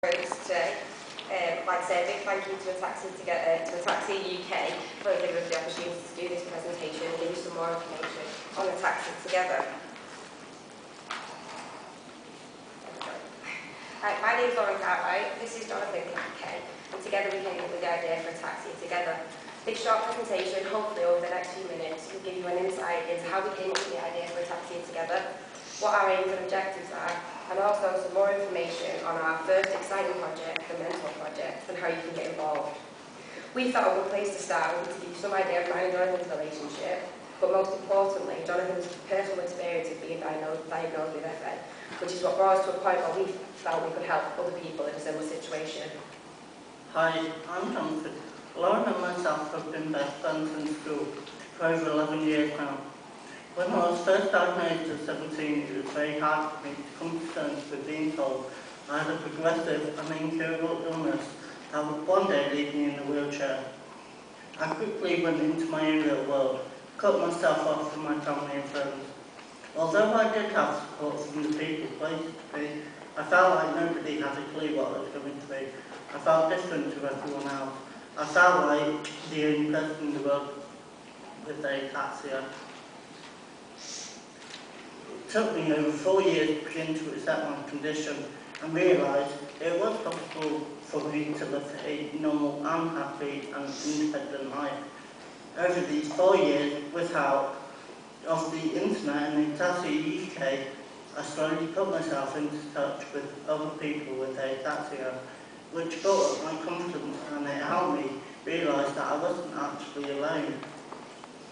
Today. Like I say, a big thank you to Ataxia UK for giving us the opportunity to do this presentation and give you some more information on Ataxia together. My name is Lauren Cartwright, this is Jonathan UK, and together we came up with the idea for Ataxia together. This short presentation, hopefully over the next few minutes, will give you an insight into how we came up with the idea for Ataxia together, what our aims and objectives are, and also some more information on our first exciting project, the Mentor Project, and how you can get involved. We thought a good place to start would be to give you some idea of mine and Jonathan's relationship, but most importantly, Jonathan's personal experience of being diagnosed with FA, which is what brought us to a point where we felt we could help other people in a similar situation. Hi, I'm Jonathan. Lauren and myself have been best friends in school for over 11 years now. When I was first diagnosed at 17, it was very hard for me to come to terms with being told I had a progressive and incurable illness that would one day leave me in a wheelchair. I quickly went into my own little world, cut myself off from my family and friends. Although I did have support from the people close to me, I felt like nobody had a clue what I was going through. I felt different to everyone else. I felt like the only person in the world with ataxia. It took me over 4 years to begin to accept my condition and realise it was possible for me to live a normal and happy and independent life. Over these 4 years, with help of the internet and Ataxia UK, I slowly put myself into touch with other people with ataxia, which built up my confidence and it helped me realise that I wasn't actually alone.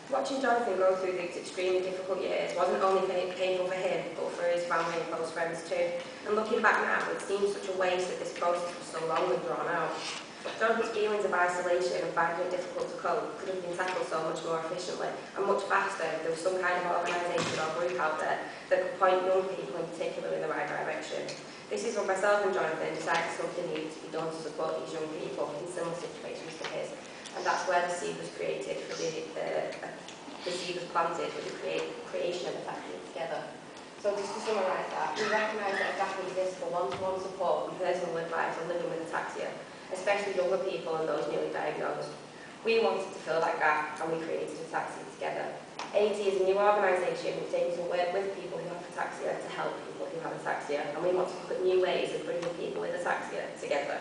Watching Jonathan go through these extremely difficult years wasn't only painful for him, but for his family and close friends too. And looking back now, it seems such a waste that this process was so long and drawn out. Jonathan's feelings of isolation and finding it difficult to cope could have been tackled so much more efficiently and much faster if there was some kind of organisation or group out there that could point young people in particular in the right direction. This is when myself and Jonathan decided something needed to be done to support these young people in similar situations to his. And that's where the seed was created for the seed was planted for the creation of Ataxia together. So just to summarise that, we recognise that a gap exists for one-to-one support and personal advice on living with ataxia, especially younger people and those newly diagnosed. We wanted to fill that gap and we created Ataxia together. AT is a new organisation which aims to work with people who have ataxia to help people who have ataxia, and we want to look at new ways of bringing people with ataxia together.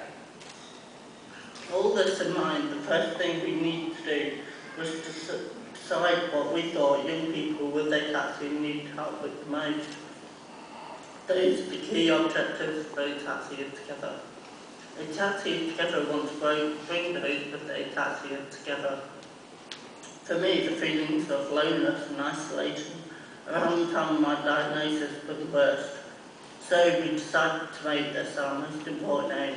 All this in mind, the first thing we needed to do was to decide what we thought young people with ataxia needed help with the most. Those are the key objectives for Ataxia together. Ataxia together wants to bring those with ataxia together. For me, the feelings of loneliness and isolation around the time of my diagnosis were the worst. So we decided to make this our most important aim.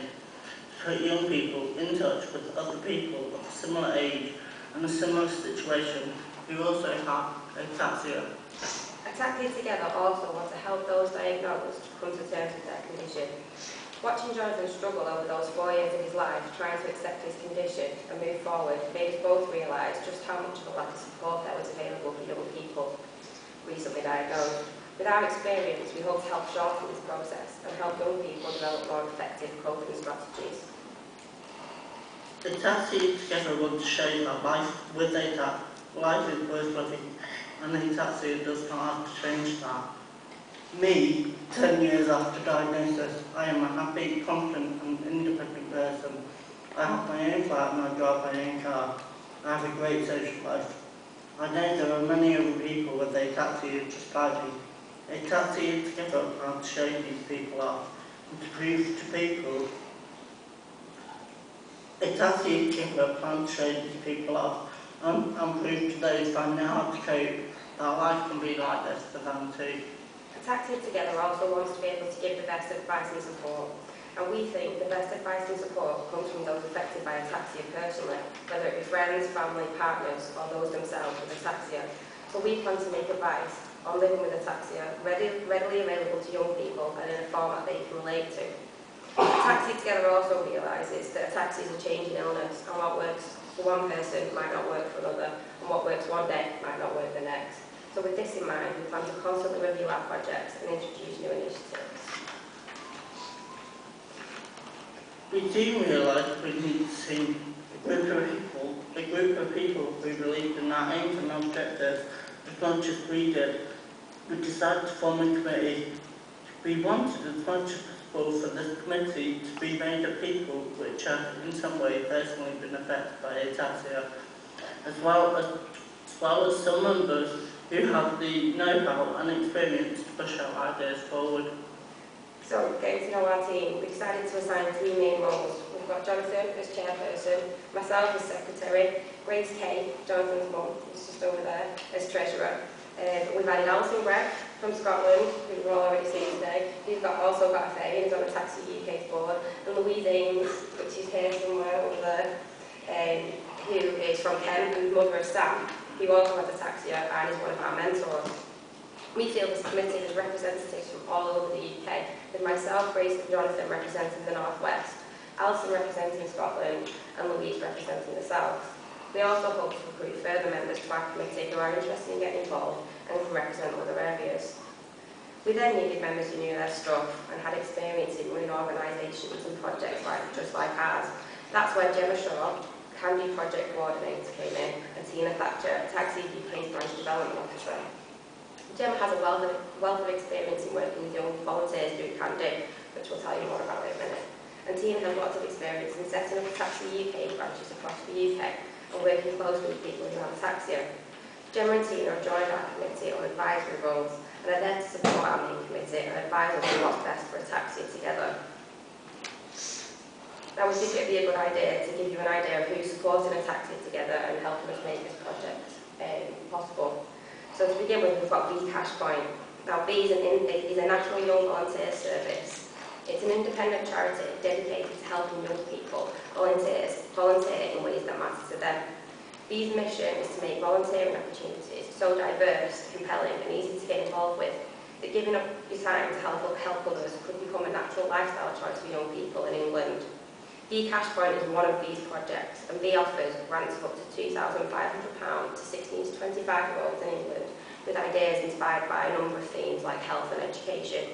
Put young people in touch with other people of a similar age and a similar situation who also have ataxia. Ataxia together also want to help those diagnosed come to terms with their condition. Watching Jonathan struggle over those 4 years of his life trying to accept his condition and move forward made us both realise just how much of a lack of support there was available for young people recently diagnosed. With our experience, we hope to help shorten this process and help young people develop more effective coping strategies. Ataxia together wants to show that life with ataxia, life is worth living, and ataxia does not have to change that. Me, 10 years after diagnosis, I am a happy, confident and independent person. I have my own flat and I drive my own car. I have a great social life. I know there are many other people with ataxia just like me. Ataxia together plan to show these people off and to prove to people Ataxia together plan to show these people off and prove to those finding out how to cope that life can be like this for them too. Ataxia together also wants to be able to give the best advice and support, and we think the best advice and support comes from those affected by ataxia personally, whether it be friends, family, partners or those themselves with ataxia. So we plan to make advice on living with ataxia readily available to young people and in a format they can relate to. Ataxia together also realises that ataxia is a changing illness, and what works for one person might not work for another, and what works one day might not work the next. So with this in mind, we plan to constantly review our projects and introduce new initiatives. We do realise we need to see a group of people who believed in our aims and objectives as much as we did. We decided to form a committee. We wanted as much as possible for this committee to be made of people which have in some way personally been affected by ataxia, as well as some members who have the know-how and experience to push our ideas forward. So, getting to know our team, we decided to assign 3 main roles. We've got Jonathan as chairperson, myself as secretary, Grace Kay, Jonathan's mum, who's just over there, as treasurer. We've added Alison Greg from Scotland, who we've already seen today. We've also got a Faye, who's on Ataxia UK's board, and Louise Ames, which is here somewhere over there, who is from Kent, and mother of Sam, who also has ataxia and is one of our mentors. We feel this committee has representatives from all over the UK, with myself, Grace and Jonathan representing the North West, Alison representing Scotland, and Louise representing the South. We also hope to recruit further members to our committee who are interested in getting involved and can represent other areas. We then needed members who knew their stuff and had experience in running organisations and projects just like ours. That's where Gemma Shaw, Candy Project Coordinator, came in, and Tina Thatcher, Ataxia UK's Branch Development Officer. Gemma has a wealth of experience in working with young volunteers through Candy, which we'll tell you more about in a minute. And Tina has lots of experience in setting up Ataxia UK branches across the UK and working closely with people who have ataxia. Gemma and Tina have joined our committee on advisory roles and are there to support our main committee and advise us on what's best for ataxia together. Now, we think it would be a good idea to give you an idea of who's supporting ataxia together and helping us make this project possible. So to begin with, we've got B Cash Point. Now, B is a national young volunteer service. It's an independent charity dedicated to helping young people volunteer in ways that matter to them. B's mission is to make volunteering opportunities so diverse, compelling and easy to get involved with that giving up your time to help others could become a natural lifestyle choice for young people in England. B Cash Point is one of these projects, and B offers grants of up to £2,500 to 16 to 25-year-olds in England, with ideas inspired by a number of themes like health and education.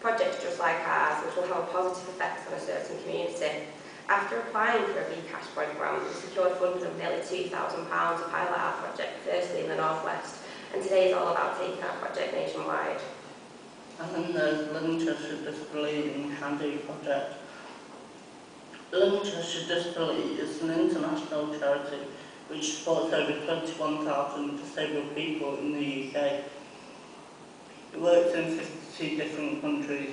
Projects just like ours, which will have a positive effect on a certain community. After applying for a B Cash Point grant, we secured funding of nearly £2,000 to pilot our project, firstly in the North West, and today is all about taking our project nationwide. And then there's Linchester Disability and Candy Project. Linchester Disability is an international charity which supports over 21,000 disabled people in the UK. It works in 52 different countries.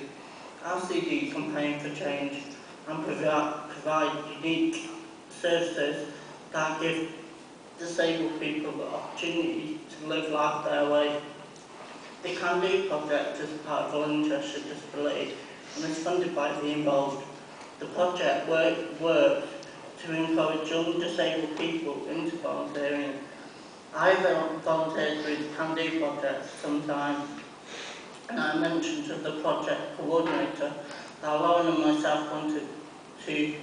RCD campaign for change and provide unique services that give disabled people the opportunity to live life their way. The Can Do project is part of Linchester Disability and is funded by the involved. The project works to encourage young disabled people into volunteering. I have volunteered with the Can Do project for some time, and I mentioned to the project coordinator that Lauren and myself wanted to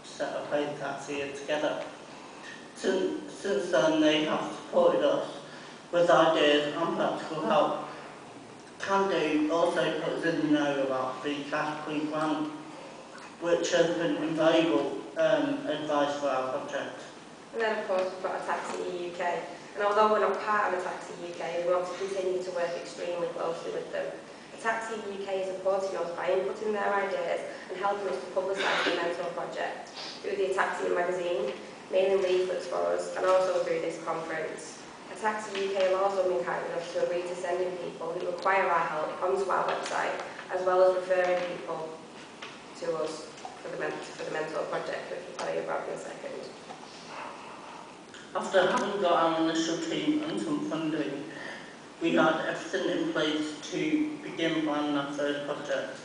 set up a Ataxia together. Since then, they have supported us with ideas and practical help. Can Do also puts in the know about the Cash Point grant, which has been invaluable advice for our project. And then of course we've got Ataxia UK, and although we're not part of Ataxia UK, we want to continue to work extremely closely with them. Ataxia UK is supporting us by inputting their ideas and helping us to publicise the mentor project through the Ataxia magazine, mailing leaflets for us, and also through this conference. Ataxia UK have also been kind enough to agree to sending people who require our help onto our website, as well as referring people to us for the mentor project, which we'll tell you about in a second. After having got our initial team and some funding, we had everything in place to begin planning our first project.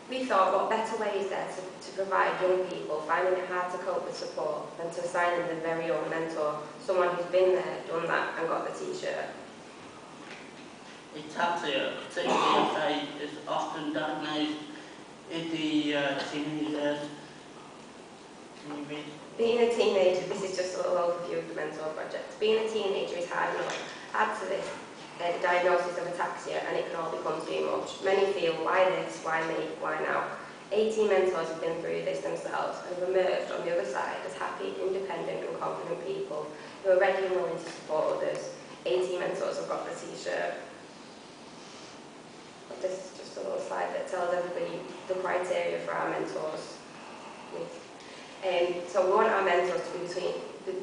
We thought, what better way is there to provide young people finding it hard to cope with support than to assign them their very own mentor, someone who's been there, done that and got the t-shirt. Ataxia, particularly FA, is often diagnosed in the teenage years. Being a teenager, this is just a little overview of the mentor project. Being a teenager is hard enough. Add to this the diagnosis of ataxia and it can all become too much. Many feel, why this, why me, why now? 18 mentors have been through this themselves and have emerged on the other side as happy, independent and confident people who are ready and willing to support others. 18 mentors have got the t-shirt. This is just a little slide that tells everybody the criteria for our mentors. So we want our mentors to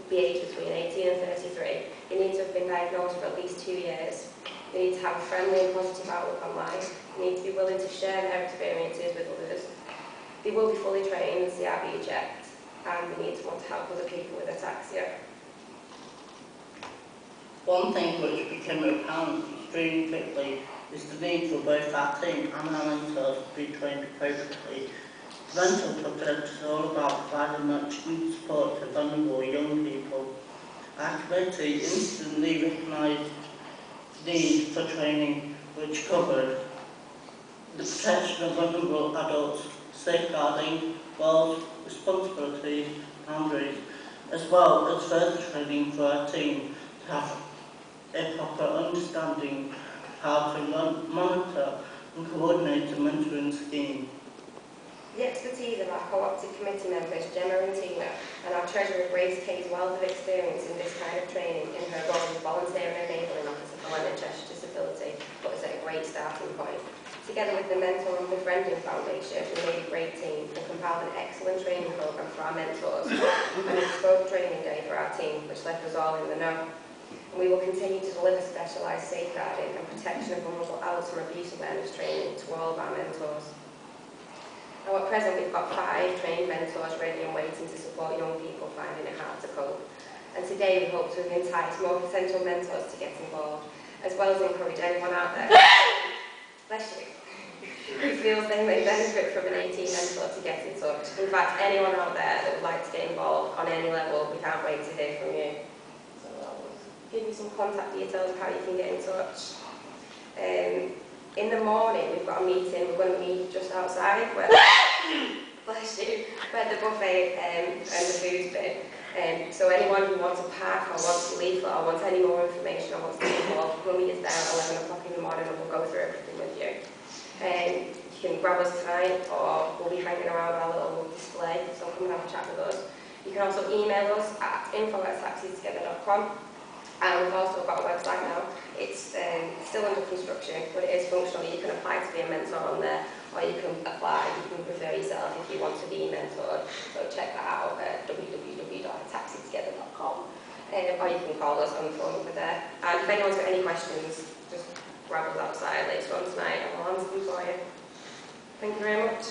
be aged between 18 and 33. They need to have been diagnosed for at least 2 years. They need to have a friendly and positive outlook on life. They need to be willing to share their experiences with others. They will be fully trained and CRB checked, and they need to want to help other people with ataxia. One thing which became apparent extremely quickly is the need for both our team and our mentors to be trained appropriately. The mental project is all about providing much needed support to vulnerable young people. Our committee instantly recognised the need for training which covered the protection of vulnerable adults, safeguarding, roles, responsibilities, boundaries, as well as further training for our team to have a proper understanding of how to monitor and coordinate a mentoring scheme. The expertise of our co-opted committee members, Gemma and Tina, and our treasurer Grace Kay's wealth of experience in this kind of training in her role as volunteer and enabling officer for NHS Disability put us at a great starting point. Together with the Mentor and Befriending Foundation, we made a great team and compiled an excellent training programme for our mentors and a bespoke training day for our team, which left us all in the know. And we will continue to deliver specialised safeguarding and protection of vulnerable adults from abuse awareness training to all of our mentors. Now at present we've got 5 trained mentors ready and waiting to support young people finding it hard to cope. And today we hope to entice more potential mentors to get involved, as well as encourage anyone out there bless you, who feels they may benefit from an 18 mentor to get in touch. In fact, anyone out there that would like to get involved on any level, we can't wait to hear from you. So I'll give you some contact details of how you can get in touch. In the morning we've got a meeting, we're going to meet just outside where, bless you, where the buffet and the food's been. So anyone who wants a pack or wants a leaflet or wants any more information or wants to be involved, we'll meet us there at 11 o'clock in the morning and we'll go through everything with you. You can grab us tonight or we'll be hanging around our little display, so come and have a chat with us. You can also email us at info@ataxiatogether.com. And we've also got a website now. It's still under construction, but it is functional. You can apply to be a mentor on there, or you can apply, you can refer yourself if you want to be mentored. So check that out at www.ataxiatogether.com. Or you can call us on the phone over there. And if anyone's got any questions, just grab us outside later on tonight and we'll answer them for you. Thank you very much.